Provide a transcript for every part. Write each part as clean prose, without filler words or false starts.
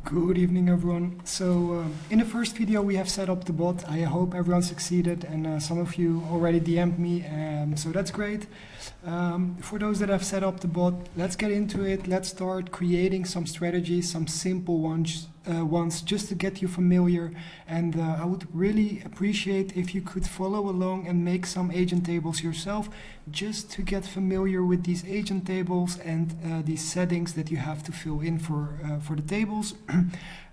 Good evening, everyone. So in the first video we have set up the bot. I hope everyone succeeded, and some of you already DM'd me, so that's great. For those that have set up the bot, let's get into it. Let's start creating some strategies, some simple ones just to get you familiar. And I would really appreciate if you could follow along and make some agent tables yourself, just to get familiar with these agent tables and these settings that you have to fill in for the tables.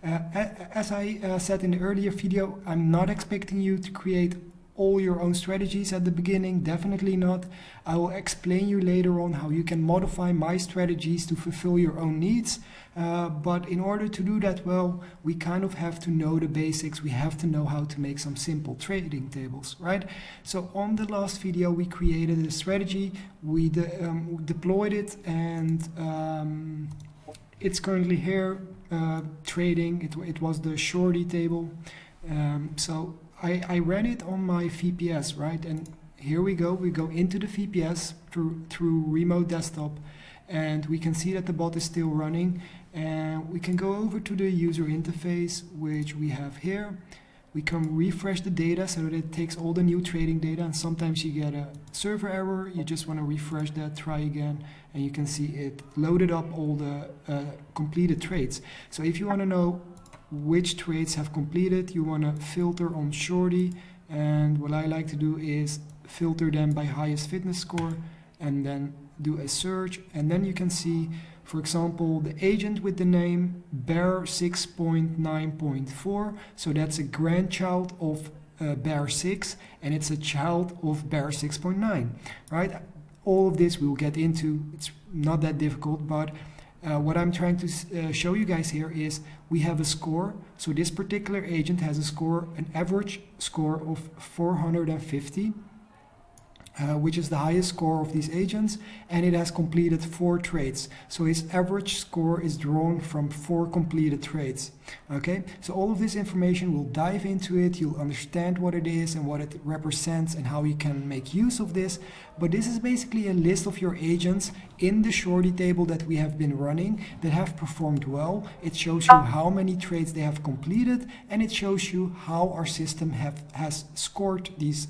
As I said in the earlier video, I'm not expecting you to create all your own strategies at the beginning, definitely not. I will explain you later on how you can modify my strategies to fulfill your own needs. But in order to do that well, we kind of have to know the basics. We have to know how to make some simple trading tables, right? So on the last video, we created a strategy, we deployed it, and it's currently here trading. It was the shorty table. So I ran it on my VPS, right? And here we go into the VPS through remote desktop, and we can see that the bot is still running. And we can go over to the user interface, which we have here. We can refresh the data so that it takes all the new trading data, and sometimes you get a server error. You just want to refresh that, try again, and you can see it loaded up all the completed trades. So if you want to know which trades have completed, you want to filter on shorty, and what I like to do is filter them by highest fitness score and then do a search, and then you can see, for example, the agent with the name bear 6.9.4, so that's a grandchild of bear 6, and it's a child of bear 6.9, right? All of this we'll get into. It's not that difficult, but what I'm trying to show you guys here is we have a score. So this particular agent has a score, an average score of 450, which is the highest score of these agents, and it has completed 4 trades. So his average score is drawn from 4 completed trades. Okay, so all of this information, we'll dive into it. You'll understand what it is and what it represents and how you can make use of this. But this is basically a list of your agents in the shorty table that we have been running that have performed well. It shows you how many trades they have completed, and it shows you how our system has scored these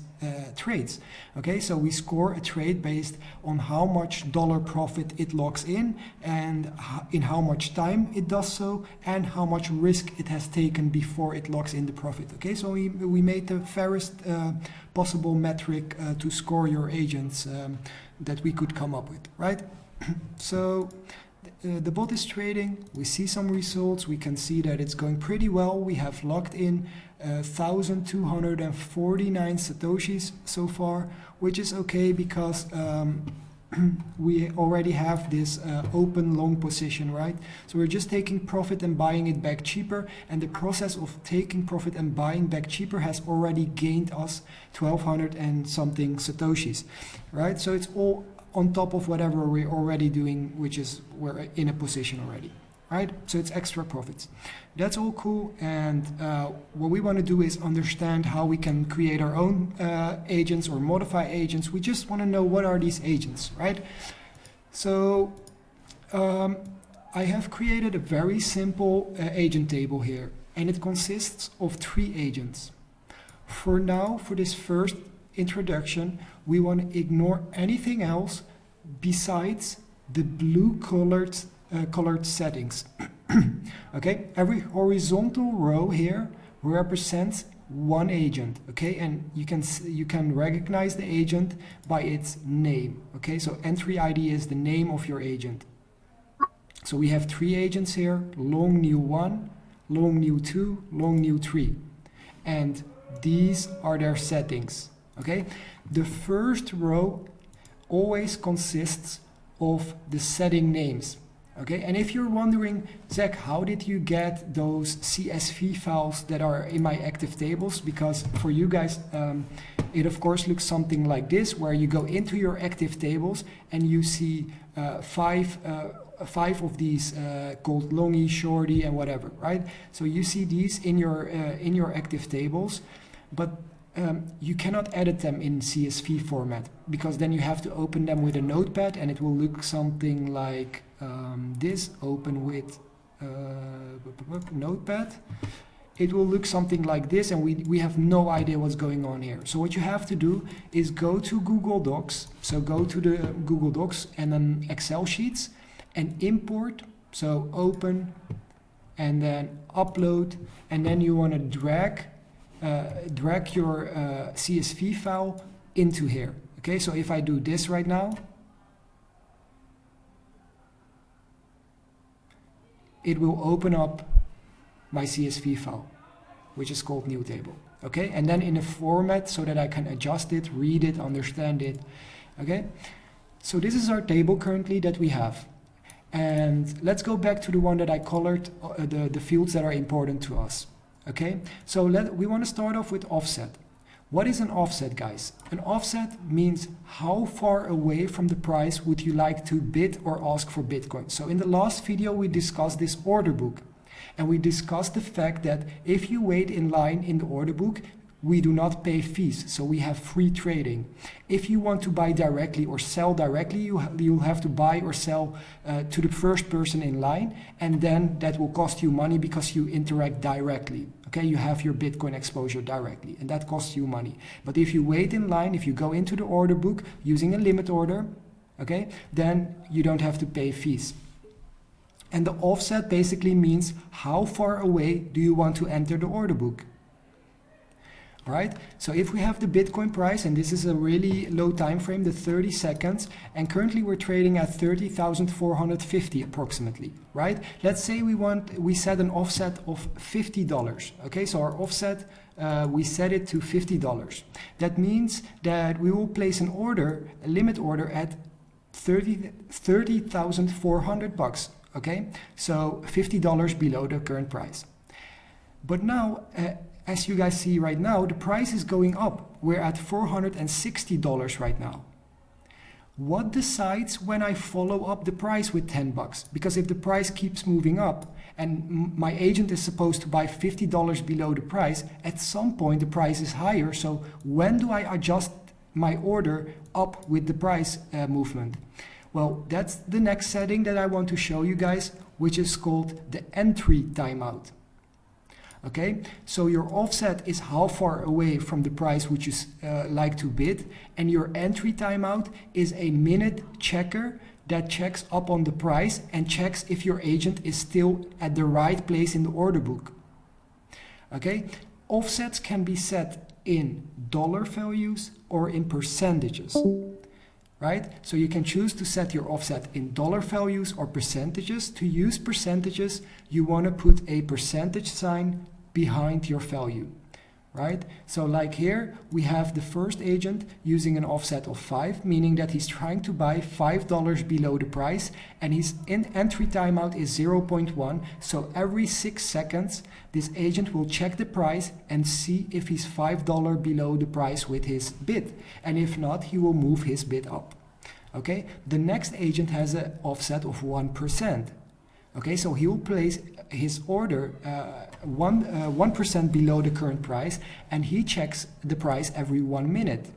trades. Okay, so we score a trade based on how much dollar profit it locks in, and in how much time it does so, and how much risk it has taken before it locks in the profit. Okay, so we made the fairest possible metric to score your agents that we could come up with, right? So the bot is trading. We see some results. We can see that it's going pretty well. We have locked in 1,249 satoshis so far, which is okay because we already have this open long position, right? So we're just taking profit and buying it back cheaper, and the process of taking profit and buying back cheaper has already gained us 1,200 and something satoshis, right? So it's all on top of whatever we're already doing, which is we're in a position already, right? So it's extra profits. That's all cool, and what we want to do is understand how we can create our own agents or modify agents. We just want to know what are these agents, right? So I have created a very simple agent table here, and it consists of 3 agents. For now, for this first introduction, we want to ignore anything else besides the blue colored settings. Okay, every horizontal row here represents 1 agent. Okay, and you can recognize the agent by its name. Okay, so entry ID is the name of your agent. So we have 3 agents here: long new 1, long new 2, long new 3, and these are their settings. Okay, the first row always consists of the setting names. Okay, and if you're wondering, Zach, how did you get those CSV files that are in my active tables? Because for you guys, it of course looks something like this, where you go into your active tables and you see 5 of these called longy, shorty, and whatever, right? So you see these in your active tables, but you cannot edit them in CSV format, because then you have to open them with a notepad, and it will look something like this. Open with notepad, it will look something like this, and we have no idea what's going on here. So what you have to do is go to Google Docs. So go to the Google Docs and then Excel sheets and import. So open and then upload, and then you want to drag your CSV file into here. Okay, so if I do this right now, it will open up my CSV file, which is called new table. Okay, and then in a format so that I can adjust it, read it, understand it. Okay, so this is our table currently that we have. And let's go back to the one that I colored, the fields that are important to us. Okay, so we want to start off with offset. What is an offset, guys? An offset means how far away from the price would you like to bid or ask for Bitcoin. So in the last video, we discussed this order book. And we discussed the fact that if you wait in line in the order book, we do not pay fees, so we have free trading. If you want to buy directly or sell directly, you'll have to buy or sell to the first person in line, and then that will cost you money because you interact directly. Okay, you have your Bitcoin exposure directly, and that costs you money. But if you wait in line, if you go into the order book using a limit order, okay, then you don't have to pay fees. And the offset basically means how far away do you want to enter the order book. Right? So if we have the Bitcoin price, and this is a really low time frame, the 30 seconds, and currently we're trading at 30,450 approximately, right? Let's say we set an offset of $50. Okay, so our offset, we set it to $50. That means that we will place an order, a limit order at 30,400 bucks. Okay, so $50 below the current price. But now, as you guys see right now, the price is going up. We're at $460 right now. What decides when I follow up the price with 10 bucks? Because if the price keeps moving up and my agent is supposed to buy $50 below the price, at some point the price is higher. So when do I adjust my order up with the price movement? Well, that's the next setting that I want to show you guys, which is called the entry timeout. Okay, so your offset is how far away from the price would you like to bid, and your entry timeout is a minute checker that checks up on the price and checks if your agent is still at the right place in the order book. Okay, offsets can be set in dollar values or in percentages. Right? So you can choose to set your offset in dollar values or percentages. To use percentages, you want to put a percentage sign behind your value, right? So like here, we have the first agent using an offset of 5, meaning that he's trying to buy $5 below the price, and his entry timeout is 0.1. So every 6 seconds, this agent will check the price and see if he's $5 below the price with his bid. And if not, he will move his bid up. Okay, the next agent has an offset of 1%. Okay, so he will place his order 1% below the current price, and he checks the price every 1 minute.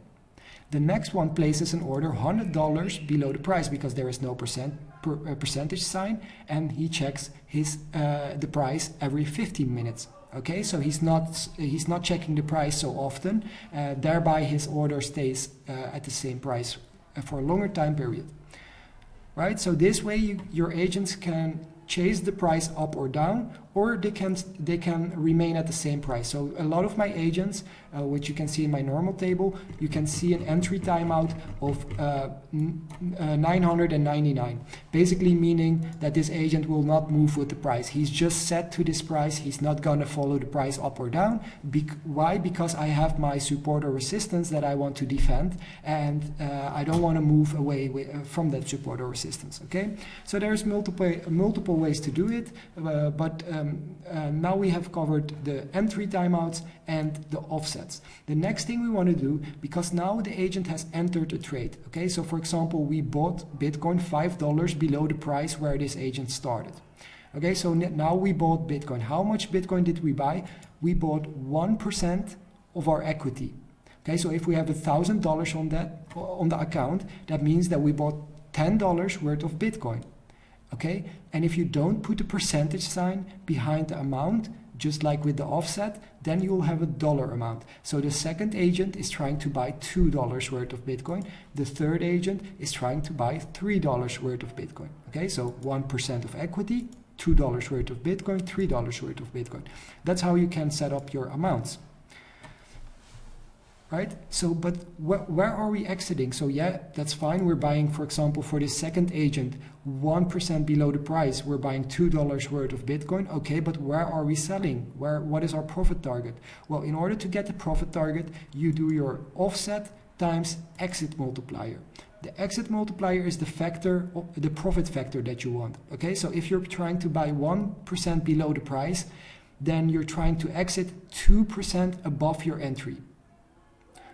The next one places an order $100 below the price because there is no percentage sign, and he checks the price every 15 minutes. Okay, so he's not checking the price so often, thereby his order stays at the same price for a longer time period. Right, so this way your agents can chase the price up or down, or they can remain at the same price. So a lot of my agents, which you can see in my normal table, you can see an entry timeout of 999, basically meaning that this agent will not move with the price. He's just set to this price. He's not going to follow the price up or down. Why? Because I have my support or resistance that I want to defend, and I don't want to move away from that support or resistance. Okay, so there's multiple ways to do it, but now we have covered the entry timeouts and the offsets. The next thing we want to do, because now the agent has entered a trade. Okay, so for example, we bought Bitcoin $5 below the price where this agent started. Okay, so now we bought Bitcoin. How much Bitcoin did we buy? We bought 1% of our equity. Okay, so if we have $1,000 on the account, that means that we bought $10 worth of Bitcoin. okay? And if you don't put a percentage sign behind the amount, just like with the offset, then you will have a dollar amount. So the second agent is trying to buy $2 worth of Bitcoin. The third agent is trying to buy $3 worth of Bitcoin. Okay, so 1% of equity, $2 worth of Bitcoin, $3 worth of Bitcoin. That's how you can set up your amounts. Right? So, but where are we exiting? So yeah, that's fine. We're buying, for example, for the second agent, 1% below the price. We're buying $2 worth of Bitcoin. Okay, but where are we selling? What is our profit target? Well, in order to get the profit target, you do your offset times exit multiplier. The exit multiplier is the factor, the profit factor that you want. Okay, so if you're trying to buy 1% below the price, then you're trying to exit 2% above your entry.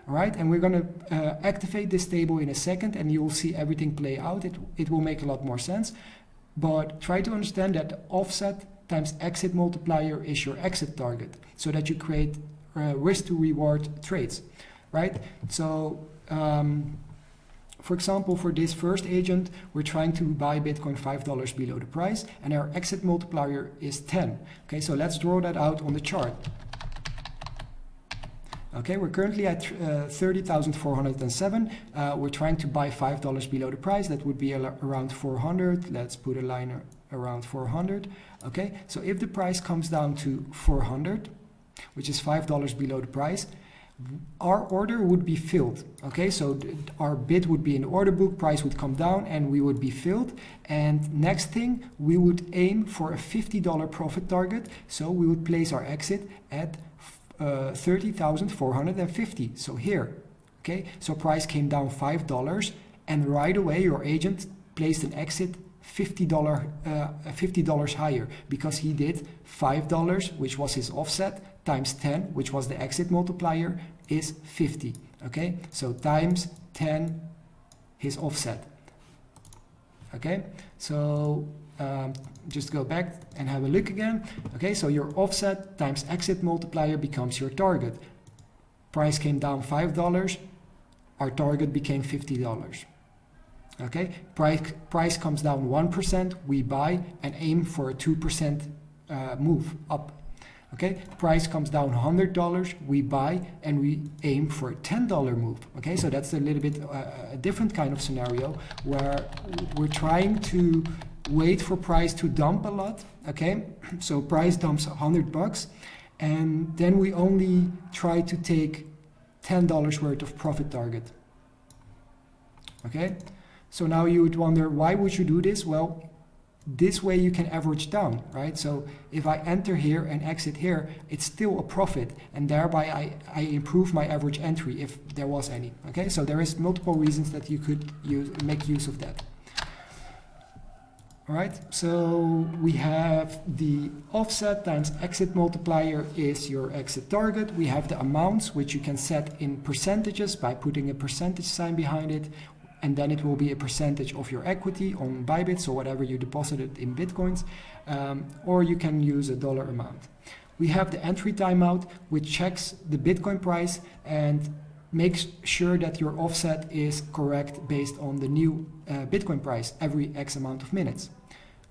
All right, and we're going to activate this table in a second, and you'll see everything play out. It will make a lot more sense. But try to understand that the offset times exit multiplier is your exit target, so that you create risk to reward trades, right? So, for example, for this first agent, we're trying to buy Bitcoin $5 below the price, and our exit multiplier is 10. Okay, so let's draw that out on the chart. Okay, we're currently at 30,407. We're trying to buy $5 below the price. That would be around 400. Let's put a line around 400. Okay, so if the price comes down to 400, which is $5 below the price, our order would be filled. Okay, so our bid would be in the order book, price would come down, and we would be filled. And next thing, we would aim for a $50 profit target. So we would place our exit at 30,450. So here, okay, so price came down $5, and right away your agent placed an exit $50 higher, because he did $5, which was his offset, times 10, which was the exit multiplier, is 50. Okay, so times 10 his offset. Okay, so just go back and have a look again. Okay, so your offset times exit multiplier becomes your target. Price came down $5, our target became $50. Okay, price comes down 1%, we buy and aim for a 2% move up. Okay, price comes down $100, we buy and we aim for a $10 move. Okay, so that's a little bit a different kind of scenario where we're trying to wait for price to dump a lot. Okay, so price dumps $100, and then we only try to take $10 worth of profit target. Okay, so now you would wonder, why would you do this? Well, this way you can average down, right? So if I enter here and exit here, it's still a profit, and thereby I improve my average entry if there was any. Okay, so there is multiple reasons that you could make use of that. All right, so we have the offset times exit multiplier is your exit target. We have the amounts, which you can set in percentages by putting a percentage sign behind it, and then it will be a percentage of your equity on Bybit, so whatever you deposited in Bitcoins, or you can use a dollar amount. We have the entry timeout, which checks the Bitcoin price and makes sure that your offset is correct based on the new Bitcoin price every X amount of minutes.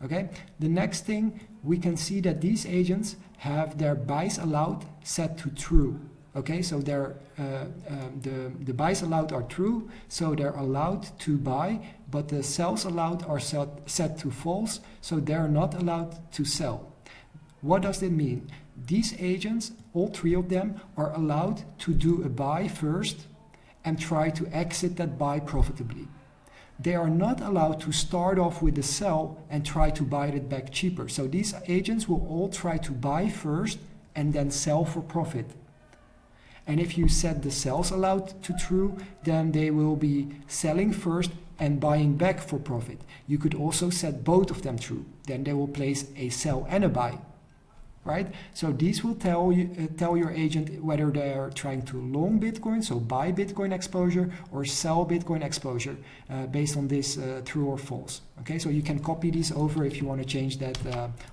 Okay, the next thing, we can see that these agents have their buys allowed set to true. Okay, so they're, the buys allowed are true, so they're allowed to buy, but the sells allowed are set to false, so they're not allowed to sell. What does that mean? These agents, all three of them, are allowed to do a buy first and try to exit that buy profitably. They are not allowed to start off with a sell and try to buy it back cheaper. So these agents will all try to buy first and then sell for profit. And if you set the sells allowed to true, then they will be selling first and buying back for profit. You could also set both of them true. Then they will place a sell and a buy. Right? So these will tell your agent whether they are trying to long Bitcoin, so buy Bitcoin exposure, or sell Bitcoin exposure based on this true or false. Okay, so you can copy these over if you want to change that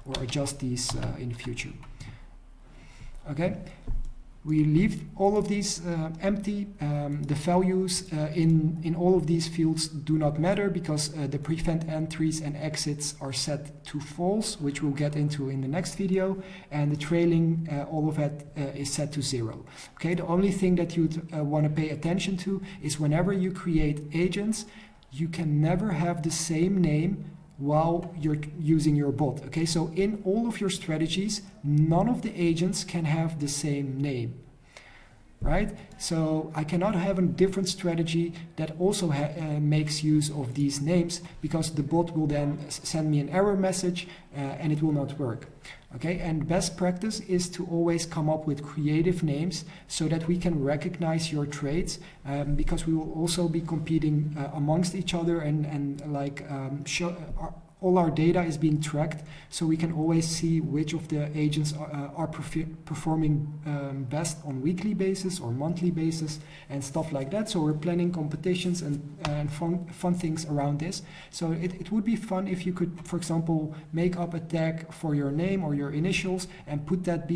or adjust these in the future. Okay, We leave all of these empty. The values in all of these fields do not matter because the prevent entries and exits are set to false, which we'll get into in the next video, and the trailing, all of that is set to 0. Okay, the only thing that you'd want to pay attention to is whenever you create agents, you can never have the same name while you're using your bot. Okay, so in all of your strategies, none of the agents can have the same name, right? So I cannot have a different strategy that also makes use of these names, because the bot will then send me an error message and it will not work. Okay, and best practice is to always come up with creative names so that we can recognize your trades, because we will also be competing amongst each other, and like all our data is being tracked, so we can always see which of the agents are performing best on weekly basis or monthly basis and stuff like that. So we're planning competitions and fun things around this. So it would be fun if you could, for example, make up a tag for your name or your initials and put that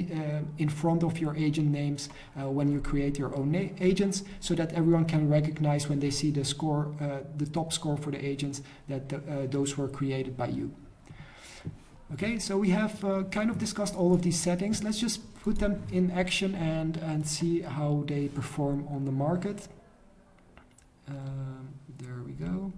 in front of your agent names when you create your own agents, so that everyone can recognize when they see the score, the top score for the agents, that those were created by you. Okay, so we have kind of discussed all of these settings. Let's just put them in action and see how they perform on the market. There we go.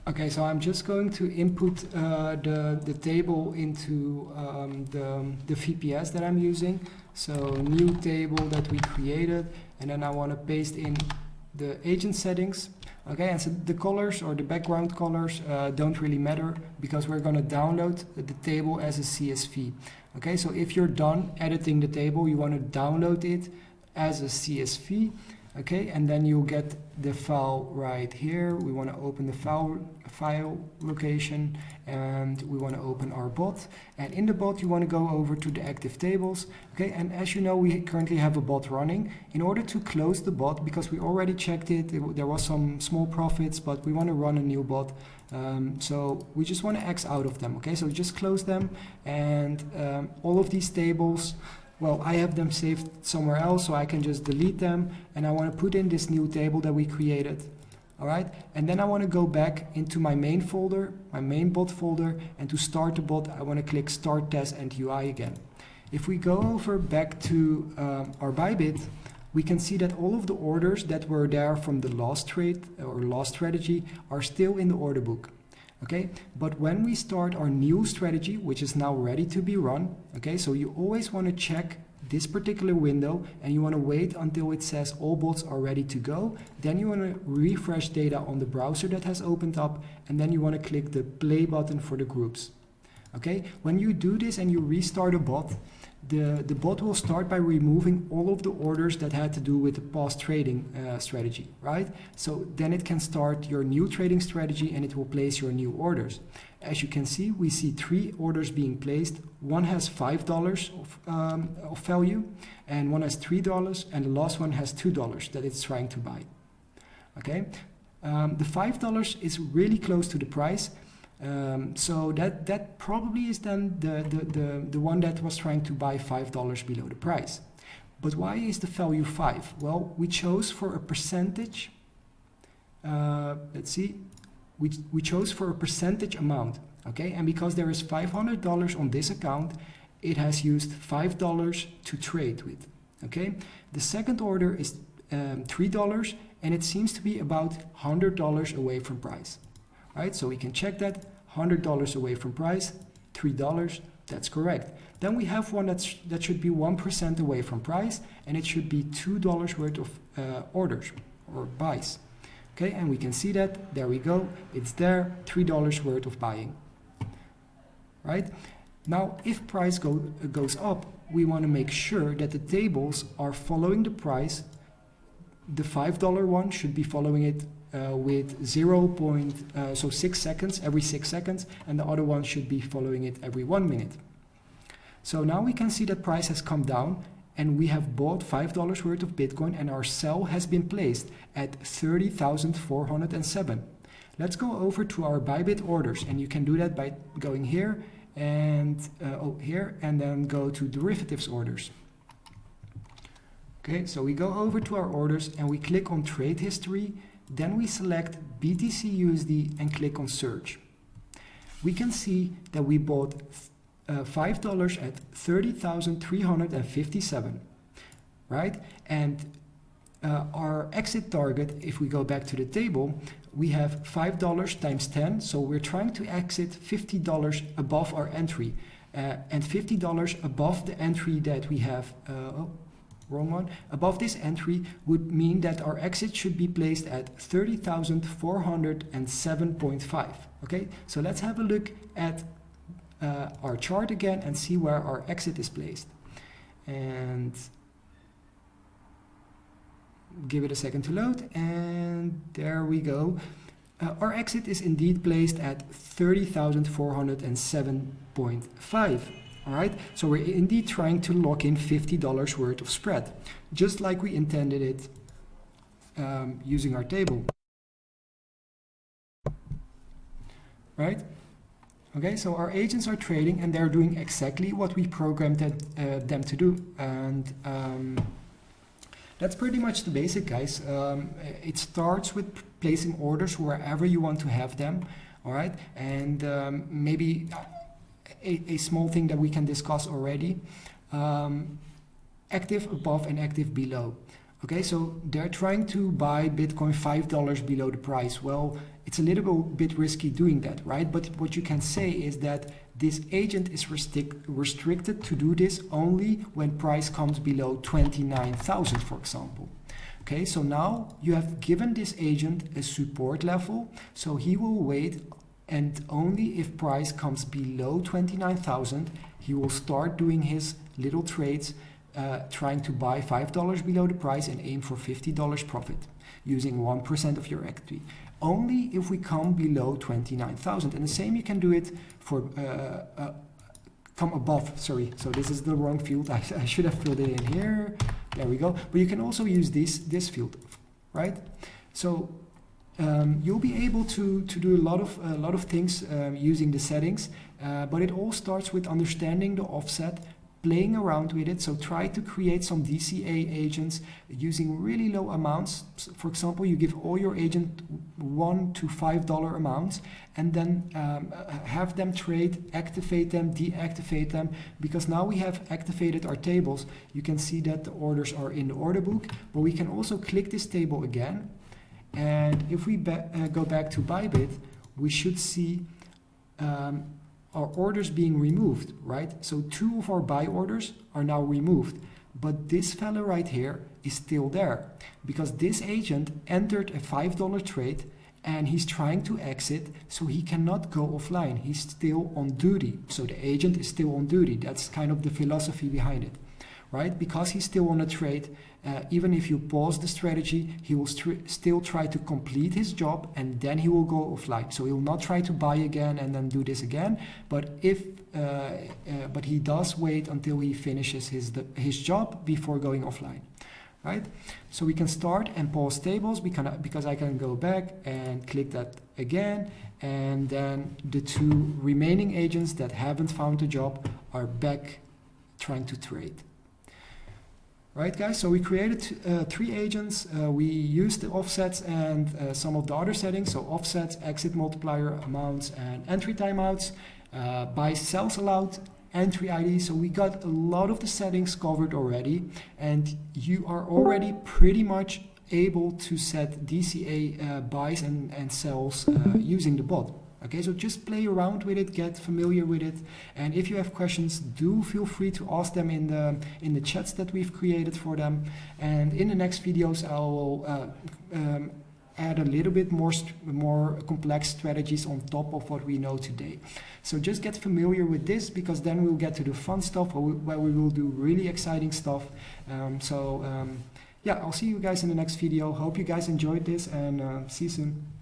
Okay, so I'm just going to input the table into the VPS that I'm using. So new table that we created, and then I want to paste in the agent settings. Okay, and so the colors or the background colors don't really matter, because we're going to download the table as a CSV. Okay, so if you're done editing the table, you want to download it as a CSV. Okay, and then you'll get the file right here. We want to open the file location, and we want to open our bot. And in the bot, you want to go over to the active tables. Okay, and as you know, we currently have a bot running. In order to close the bot, because we already checked it, there was some small profits, but we want to run a new bot. So we just want to X out of them. Okay, so just close them, and all of these tables, well, I have them saved somewhere else, so I can just delete them, and I want to put in this new table that we created. All right, and then I want to go back into my main folder, my main bot folder, and to start the bot, I want to click Start TESS and UI again. If we go over back to our Bybit, we can see that all of the orders that were there from the last trade or last strategy are still in the order book. Okay, but when we start our new strategy, which is now ready to be run, okay, so you always want to check this particular window, and you want to wait until it says all bots are ready to go. Then you want to refresh data on the browser that has opened up, and then you want to click the play button for the groups. Okay, when you do this and you restart a bot, the bot will start by removing all of the orders that had to do with the past trading strategy, right? So then it can start your new trading strategy, and it will place your new orders. As you can see, we see 3 orders being placed. One has $5 of value, and one has $3, and the last one has $2 that it's trying to buy. Okay, the $5 is really close to the price. So that probably is then the one that was trying to buy $5 below the price. But why is the value 5? Well, we chose for a percentage. Let's see. We chose for a percentage amount. Okay, and because there is $500 on this account, it has used $5 to trade with. Okay, the second order is $3, and it seems to be about $100 away from price. Right, so we can check that $100 away from price, $3, that's correct. Then we have one that should be 1% away from price, and it should be $2 worth of orders or buys. Okay, and we can see that, there we go, it's there, $3 worth of buying. Right? Now, if price goes up, we want to make sure that the tables are following the price. The $5 one should be following it with 6 seconds, every 6 seconds, and the other one should be following it every 1 minute. So now we can see that price has come down, and we have bought $5 worth of Bitcoin, and our sell has been placed at 30,407. Let's go over to our Bybit orders, and you can do that by going here and then go to derivatives orders. Okay, so we go over to our orders and we click on trade history, then we select BTC/USD and click on search. We can see that we bought $5 at 30,357, right? And our exit target, if we go back to the table, we have $5 times 10, so we're trying to exit $50 above our entry, and $50 above the entry that we have, wrong one, above this entry would mean that our exit should be placed at 30,407.5. Okay, so let's have a look at our chart again and see where our exit is placed, and give it a second to load, and there we go. Our exit is indeed placed at 30,407.5. All right, so we're indeed trying to lock in $50 worth of spread, just like we intended it using our table. Right? Okay, so our agents are trading and they're doing exactly what we programmed them to do. And that's pretty much the basic, guys. It starts with placing orders wherever you want to have them. All right, and maybe a small thing that we can discuss already, active above and active below. Okay, so they're trying to buy Bitcoin $5 below the price. Well, it's a little bit risky doing that, right? But what you can say is that this agent is restricted to do this only when price comes below 29,000, for example. Okay, so now you have given this agent a support level, so he will wait, and only if price comes below 29,000, he will start doing his little trades, trying to buy $5 below the price and aim for $50 profit using 1% of your equity. Only if we come below 29,000. And the same you can do it for come above, sorry, so this is the wrong field. I should have filled it in here. There we go. But you can also use this field, right? So you'll be able to do a lot of things using the settings, but it all starts with understanding the offset, playing around with it. So try to create some DCA agents using really low amounts. For example, you give all your agent $1 to $5 amounts, and then have them trade, activate them, deactivate them, because now we have activated our tables. You can see that the orders are in the order book, but we can also click this table again. And if we go back to Bybit, we should see our orders being removed, right? So 2 of our buy orders are now removed, but this fella right here is still there because this agent entered a $5 trade and he's trying to exit, so he cannot go offline. He's still on duty. So the agent is still on duty. That's kind of the philosophy behind it, right? Because he's still on a trade, even if you pause the strategy, he will still try to complete his job and then he will go offline. So he will not try to buy again and then do this again. But but he does wait until he finishes his job before going offline, right? So we can start and pause tables because I can go back and click that again, and then the 2 remaining agents that haven't found a job are back trying to trade. Right, guys, so we created 3 agents. We used the offsets and some of the other settings, so offsets, exit multiplier amounts, and entry timeouts, buy sells allowed, entry ID. So we got a lot of the settings covered already, and you are already pretty much able to set DCA buys and sells using the bot. Okay, so just play around with it, get familiar with it, and if you have questions, do feel free to ask them in the chats that we've created for them. And in the next videos, I will add a little bit more complex strategies on top of what we know today. So just get familiar with this, because then we'll get to the fun stuff where we will do really exciting stuff. Yeah, I'll see you guys in the next video. Hope you guys enjoyed this, and see you soon.